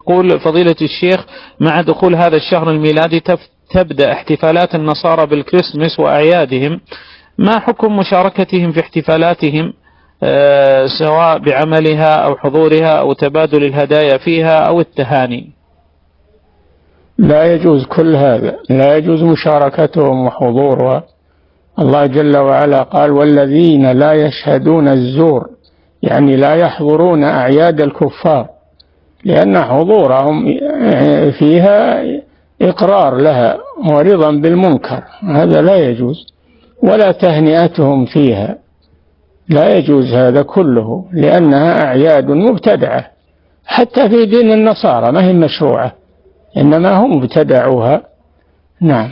يقول فضيلة الشيخ: مع دخول هذا الشهر الميلادي تبدأ احتفالات النصارى بالكريسماس وأعيادهم، ما حكم مشاركتهم في احتفالاتهم سواء بعملها أو حضورها أو تبادل الهدايا فيها أو التهاني؟ لا يجوز كل هذا، لا يجوز مشاركتهم وحضورها. الله جل وعلا قال: والذين لا يشهدون الزور، يعني لا يحضرون أعياد الكفار، لأن حضورهم فيها إقرار لها ورضا بالمنكر، هذا لا يجوز. ولا تهنئتهم فيها، لا يجوز هذا كله، لأنها أعياد مبتدعة، حتى في دين النصارى ما هي مشروعة، إنما هم ابتدعوها. نعم.